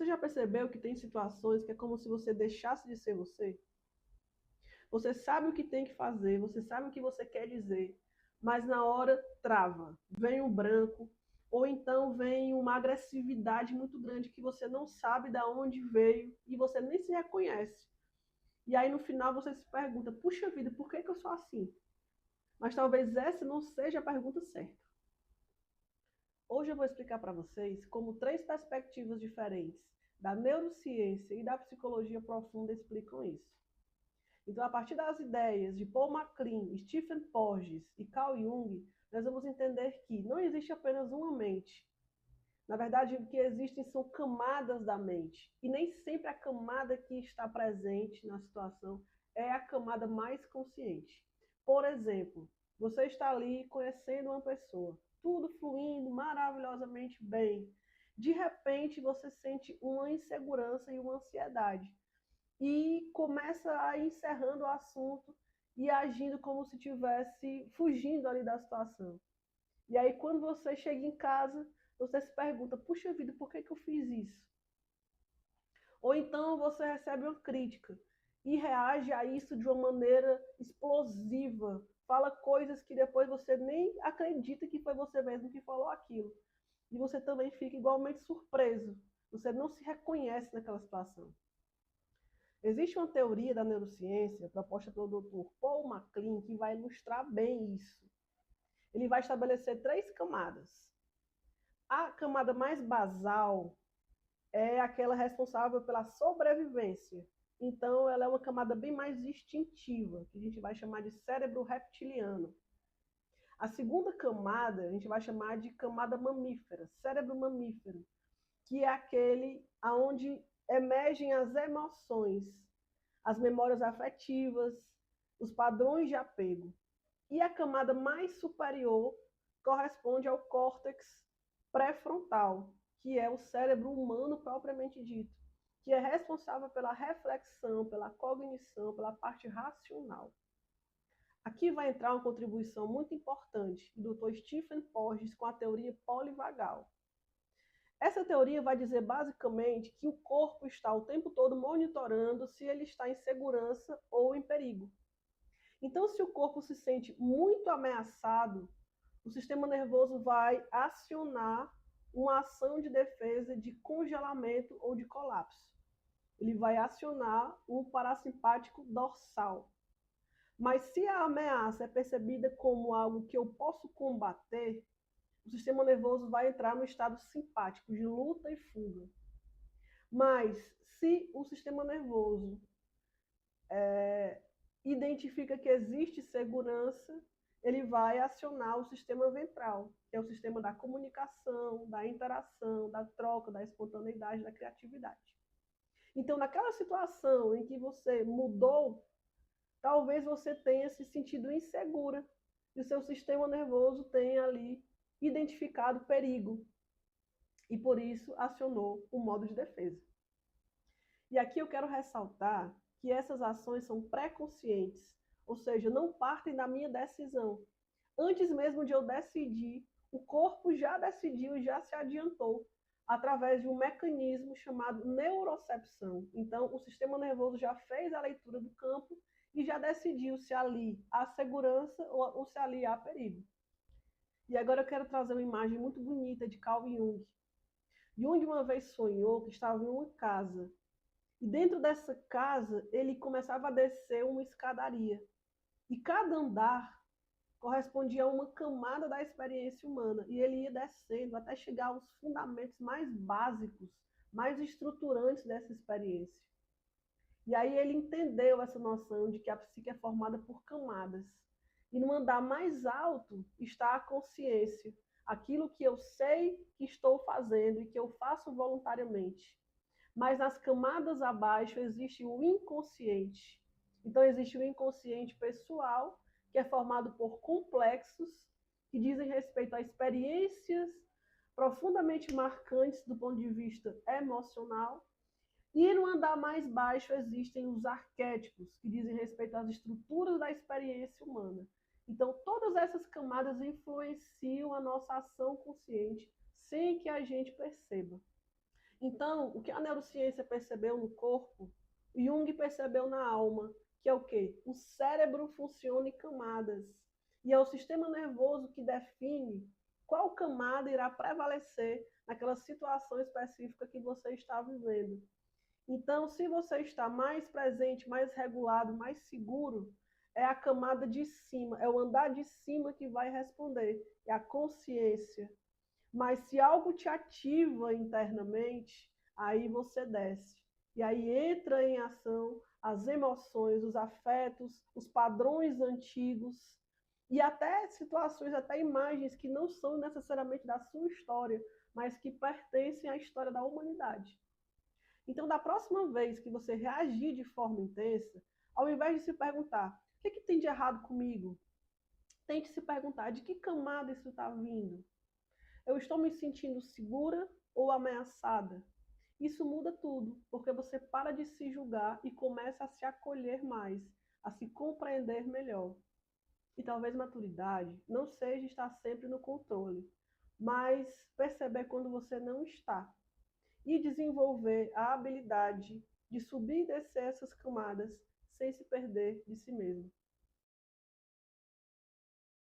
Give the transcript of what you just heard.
Você já percebeu que tem situações que é como se você deixasse de ser você? Você sabe o que tem que fazer, você sabe o que você quer dizer, mas na hora trava, vem um branco, ou então vem uma agressividade muito grande que você não sabe de onde veio e você nem se reconhece. E aí no final você se pergunta, puxa vida, por que eu sou assim? Mas talvez essa não seja a pergunta certa. Hoje eu vou explicar para vocês como três perspectivas diferentes da neurociência e da psicologia profunda explicam isso. Então, a partir das ideias de Paul MacLean, Stephen Porges e Carl Jung, nós vamos entender que não existe apenas uma mente. Na verdade, o que existem são camadas da mente. E nem sempre a camada que está presente na situação é a camada mais consciente. Por exemplo, você está ali conhecendo uma pessoa, tudo fluindo maravilhosamente bem. De repente, você sente uma insegurança e uma ansiedade e começa a ir encerrando o assunto e agindo como se estivesse fugindo ali da situação. E aí, quando você chega em casa, você se pergunta, puxa vida, por que eu fiz isso? Ou então você recebe uma crítica e reage a isso de uma maneira explosiva, fala coisas que depois você nem acredita que foi você mesmo que falou aquilo. E você também fica igualmente surpreso, você não se reconhece naquela situação. Existe uma teoria da neurociência proposta pelo Dr. Paul MacLean que vai ilustrar bem isso. Ele vai estabelecer três camadas. A camada mais basal é aquela responsável pela sobrevivência. Então, ela é uma camada bem mais instintiva, que a gente vai chamar de cérebro reptiliano. A segunda camada, a gente vai chamar de camada mamífera, cérebro mamífero, que é aquele onde emergem as emoções, as memórias afetivas, os padrões de apego. E a camada mais superior corresponde ao córtex pré-frontal, que é o cérebro humano propriamente dito, que é responsável pela reflexão, pela cognição, pela parte racional. Aqui vai entrar uma contribuição muito importante do Dr. Stephen Porges com a teoria polivagal. Essa teoria vai dizer basicamente que o corpo está o tempo todo monitorando se ele está em segurança ou em perigo. Então, se o corpo se sente muito ameaçado, o sistema nervoso vai acionar uma ação de defesa de congelamento ou de colapso. Ele vai acionar o parasimpático dorsal. Mas se a ameaça é percebida como algo que eu posso combater, o sistema nervoso vai entrar no estado simpático, de luta e fuga. Mas se o sistema nervoso identifica que existe segurança, ele vai acionar o sistema ventral, que é o sistema da comunicação, da interação, da troca, da espontaneidade, da criatividade. Então, naquela situação em que você mudou, talvez você tenha se sentido insegura e o seu sistema nervoso tenha ali identificado perigo e por isso acionou o modo de defesa. E aqui eu quero ressaltar que essas ações são pré-conscientes, ou seja, não partem da minha decisão. Antes mesmo de eu decidir, o corpo já decidiu e já se adiantou através de um mecanismo chamado neurocepção. Então, o sistema nervoso já fez a leitura do campo e já decidiu se ali há segurança ou se ali há perigo. E agora eu quero trazer uma imagem muito bonita de Carl Jung. Jung uma vez sonhou que estava em uma casa. E dentro dessa casa, ele começava a descer uma escadaria. E cada andar correspondia a uma camada da experiência humana. E ele ia descendo até chegar aos fundamentos mais básicos, mais estruturantes dessa experiência. E aí ele entendeu essa noção de que a psique é formada por camadas. E no andar mais alto está a consciência, aquilo que eu sei que estou fazendo e que eu faço voluntariamente. Mas nas camadas abaixo existe o inconsciente. Então existe o inconsciente pessoal, que é formado por complexos que dizem respeito a experiências profundamente marcantes do ponto de vista emocional. E no andar mais baixo existem os arquétipos, que dizem respeito às estruturas da experiência humana. Então, todas essas camadas influenciam a nossa ação consciente sem que a gente perceba. Então, o que a neurociência percebeu no corpo, Jung percebeu na alma, que é o quê? O cérebro funciona em camadas. E é o sistema nervoso que define qual camada irá prevalecer naquela situação específica que você está vivendo. Então, se você está mais presente, mais regulado, mais seguro, é a camada de cima, é o andar de cima que vai responder, é a consciência. Mas se algo te ativa internamente, aí você desce. E aí entra em ação as emoções, os afetos, os padrões antigos e até situações, até imagens que não são necessariamente da sua história, mas que pertencem à história da humanidade. Então, da próxima vez que você reagir de forma intensa, ao invés de se perguntar o que tem de errado comigo, tente se perguntar de que camada isso está vindo. Eu estou me sentindo segura ou ameaçada? Isso muda tudo, porque você para de se julgar e começa a se acolher mais, a se compreender melhor. E talvez maturidade não seja estar sempre no controle, mas perceber quando você não está e desenvolver a habilidade de subir e descer essas camadas sem se perder de si mesmo.